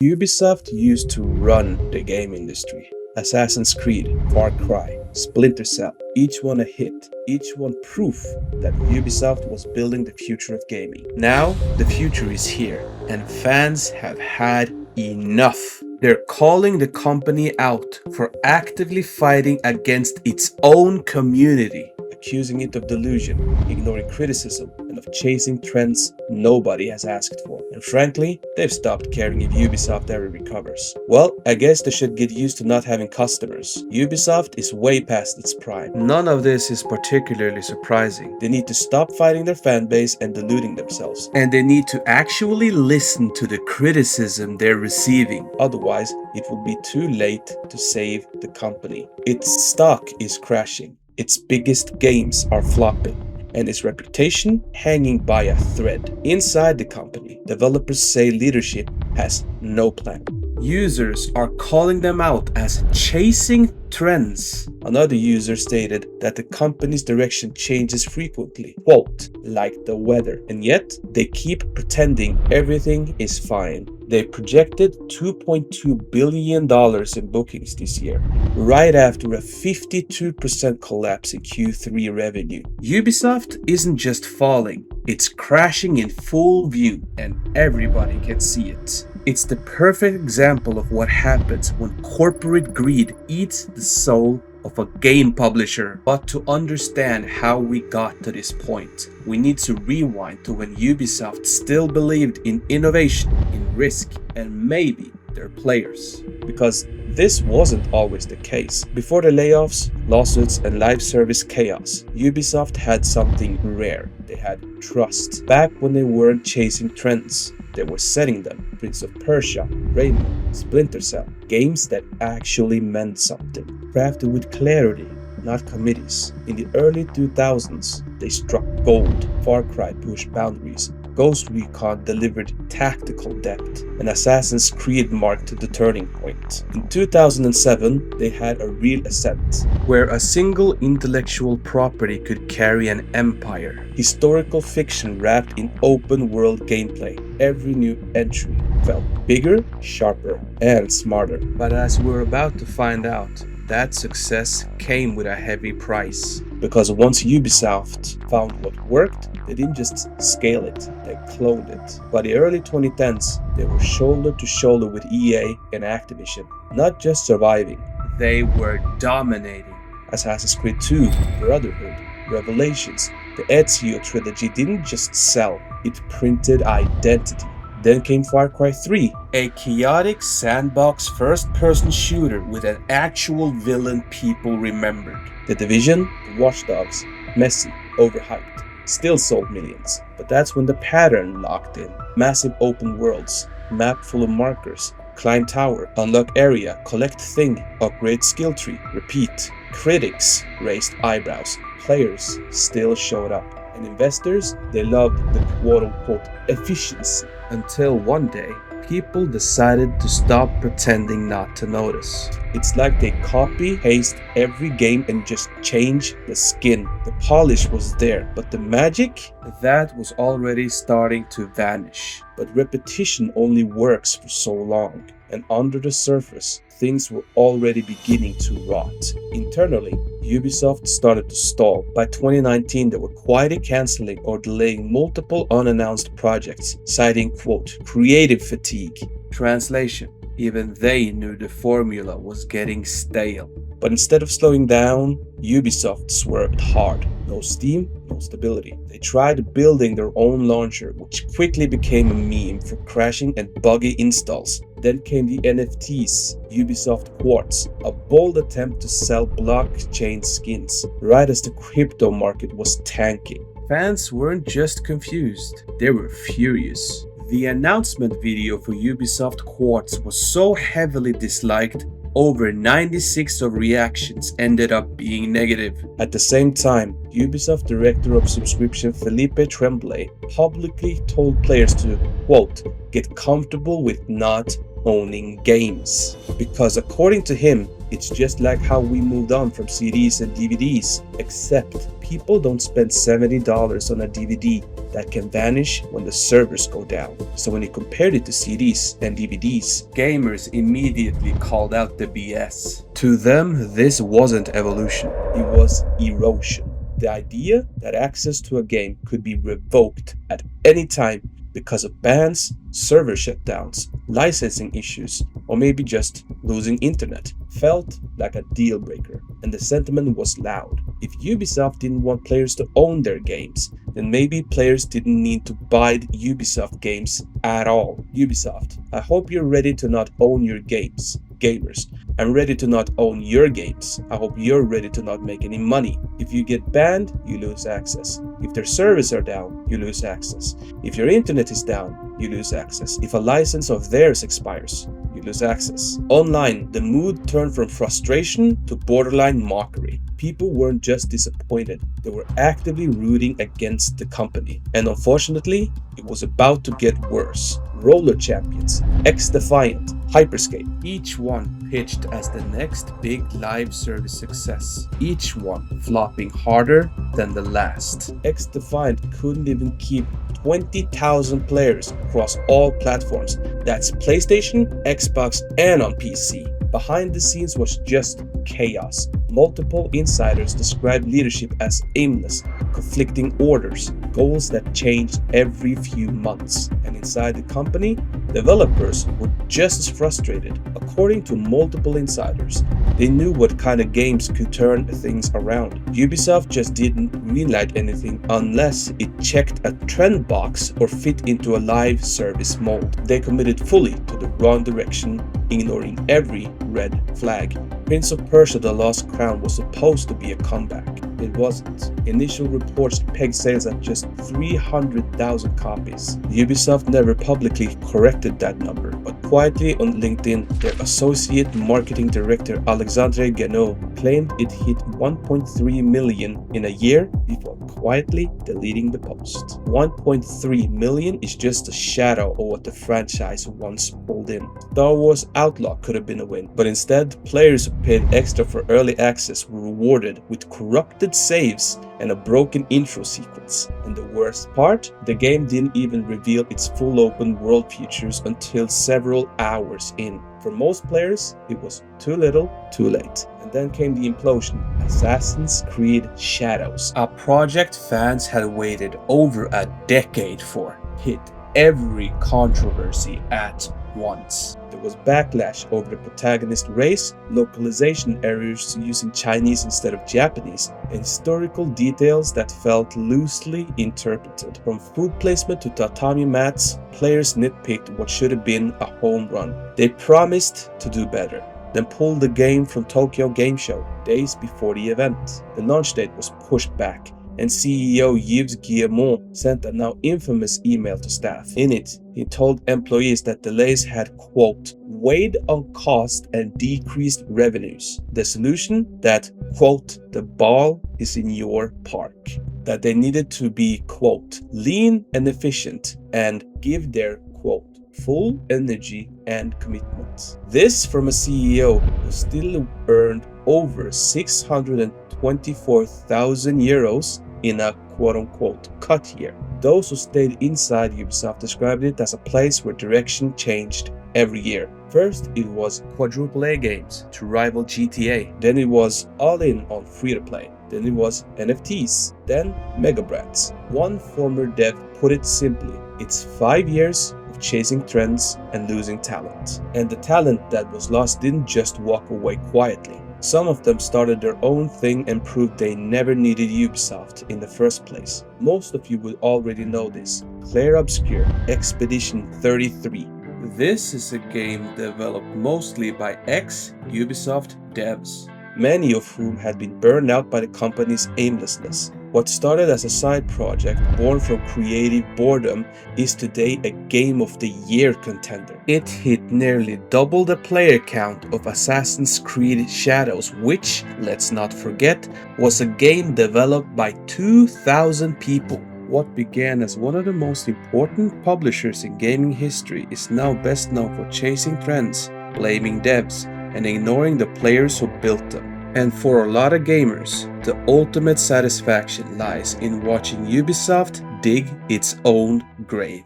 Ubisoft used to run the game industry. Assassin's Creed, Far Cry, Splinter Cell, each one a hit, each one proof that Ubisoft was building the future of gaming. Now, the future is here, and fans have had enough. They're calling the company out for actively fighting against its own community, accusing it of delusion, ignoring criticism, and of chasing trends nobody has asked for. And frankly, they've stopped caring if Ubisoft ever recovers. Well, I guess they should get used to not having customers. Ubisoft is way past its prime. None of this is particularly surprising. They need to stop fighting their fanbase and deluding themselves. And they need to actually listen to the criticism they're receiving. Otherwise, it will be too late to save the company. Its stock is crashing. Its biggest games are flopping, and its reputation hanging by a thread. Inside the company, developers say leadership has no plan. Users are calling them out as chasing trends. Another user stated that the company's direction changes frequently, quote, like the weather, and yet they keep pretending everything is fine. They projected $2.2 billion in bookings this year, right after a 52% collapse in Q3 revenue. Ubisoft isn't just falling, it's crashing in full view, and everybody can see it. It's the perfect example of what happens when corporate greed eats the soul of a game publisher. But to understand how we got to this point, we need to rewind to when Ubisoft still believed in innovation, in risk, and maybe their players. Because this wasn't always the case. Before the layoffs, lawsuits, and live service chaos, Ubisoft had something rare. They had trust. Back when they weren't chasing trends, they were setting them. Prince of Persia, Rayman, Splinter Cell. Games that actually meant something. Crafted with clarity, not committees. In the early 2000s, they struck gold. Far Cry pushed boundaries. Ghost Recon delivered tactical depth, and Assassin's Creed marked the turning point. In 2007, they had a real ascent, where a single intellectual property could carry an empire. Historical fiction wrapped in open-world gameplay. Every new entry felt bigger, sharper, and smarter. But as we're about to find out, that success came with a heavy price. Because once Ubisoft found what worked, they didn't just scale it, they cloned it. By the early 2010s, they were shoulder to shoulder with EA and Activision. Not just surviving, they were dominating. Assassin's Creed 2, Brotherhood, Revelations, the Ezio trilogy didn't just sell, it printed identity. Then came Far Cry 3, a chaotic sandbox first-person shooter with an actual villain people remembered. The Division, Watch Dogs, messy, overhyped, still sold millions. But that's when the pattern locked in. Massive open worlds, map full of markers, climb tower, unlock area, collect thing, upgrade skill tree, repeat. Critics raised eyebrows, players still showed up. And investors, they loved the quote-unquote efficiency. Until one day, people decided to stop pretending not to notice. It's like they copy-paste every game and just change the skin. The polish was there, but the magic, that was already starting to vanish. But repetition only works for so long. And under the surface, things were already beginning to rot. Internally, Ubisoft started to stall. By 2019, they were quietly cancelling or delaying multiple unannounced projects, citing, quote, creative fatigue. Translation: even they knew the formula was getting stale. But instead of slowing down, Ubisoft swerved hard. No Steam, no stability. They tried building their own launcher, which quickly became a meme for crashing and buggy installs. Then came the NFTs, Ubisoft Quartz, a bold attempt to sell blockchain skins, right as the crypto market was tanking. Fans weren't just confused, they were furious. The announcement video for Ubisoft Quartz was so heavily disliked, over 96% of reactions ended up being negative. At the same time, Ubisoft Director of Subscription Felipe Tremblay publicly told players to, quote, get comfortable with not owning games. Because according to him, it's just like how we moved on from CDs and DVDs, except People don't spend $70 on a DVD that can vanish when the servers go down. So when you compared it to CDs and DVDs, gamers immediately called out the BS. To them, this wasn't evolution, it was erosion. The idea that access to a game could be revoked at any time because of bans, server shutdowns, licensing issues, or maybe just losing internet felt like a deal breaker, and the sentiment was loud. If Ubisoft didn't want players to own their games, then maybe players didn't need to buy Ubisoft games at all. Ubisoft, I hope you're ready to not own your games. Gamers, I'm ready to not own your games. I hope you're ready to not make any money. If you get banned, you lose access. If their servers are down, you lose access. If your internet is down, you lose access. If a license of theirs expires, you lose access. Online, the mood turned from frustration to borderline mockery. People weren't just disappointed, they were actively rooting against the company. And unfortunately, it was about to get worse. Roller Champions, X-Defiant, Hyperscape, each one pitched as the next big live service success, each one flopping harder than the last. X-Defiant couldn't even keep 20,000 players across all platforms. That's PlayStation, Xbox, and on PC. Behind the scenes was just chaos. Multiple insiders described leadership as aimless, conflicting orders, goals that changed every few months. And inside the company, developers were just as frustrated. According to multiple insiders, they knew what kind of games could turn things around. Ubisoft just didn't greenlight anything unless it checked a trend box or fit into a live service mold. They committed fully to the wrong direction, ignoring every red flag. Prince of Persia: The Lost Crown was supposed to be a comeback. It wasn't. Initial reports pegged sales at just 300,000 copies. Ubisoft never publicly corrected that number, but quietly on LinkedIn, their associate marketing director Alexandre Guénaud claimed it hit 1.3 million in a year before quietly deleting the post. 1.3 million is just a shadow of what the franchise once pulled in. Star Wars Outlaw could have been a win, but instead, players who paid extra for early access were rewarded with corrupted saves and a broken intro sequence. And the worst part, the game didn't even reveal its full open world features until several hours in. For most players, it was too little, too late. And then came the implosion, Assassin's Creed Shadows. A project fans had waited over a decade for, hit every controversy at once. There was backlash over the protagonist race, localization errors using Chinese instead of Japanese, and historical details that felt loosely interpreted. From food placement to tatami mats, players nitpicked what should have been a home run. They promised to do better, then pulled the game from Tokyo Game Show days before the event. The launch date was pushed back, and CEO Yves Guillemot sent a now infamous email to staff. In it, he told employees that delays had, quote, weighed on cost and decreased revenues. The solution? That, quote, the ball is in your park. That they needed to be, quote, lean and efficient and give their, quote, full energy and commitment. This from a CEO who still earned over 624,000 euros in a quote-unquote cut year. Those who stayed inside Ubisoft described it as a place where direction changed every year. First, it was quadruple A games to rival GTA. Then it was all in on free-to-play. Then it was NFTs. Then mega brands. One former dev put it simply, it's 5 years of chasing trends and losing talent. And the talent that was lost didn't just walk away quietly. Some of them started their own thing and proved they never needed Ubisoft in the first place. Most of you would already know this. Clair Obscur Expedition 33. This is a game developed mostly by ex-Ubisoft devs, many of whom had been burned out by the company's aimlessness. What started as a side project born from creative boredom is today a Game of the Year contender. It hit nearly double the player count of Assassin's Creed Shadows, which, let's not forget, was a game developed by 2,000 people. What began as one of the most important publishers in gaming history is now best known for chasing trends, blaming devs, and ignoring the players who built them. And for a lot of gamers, the ultimate satisfaction lies in watching Ubisoft dig its own grave.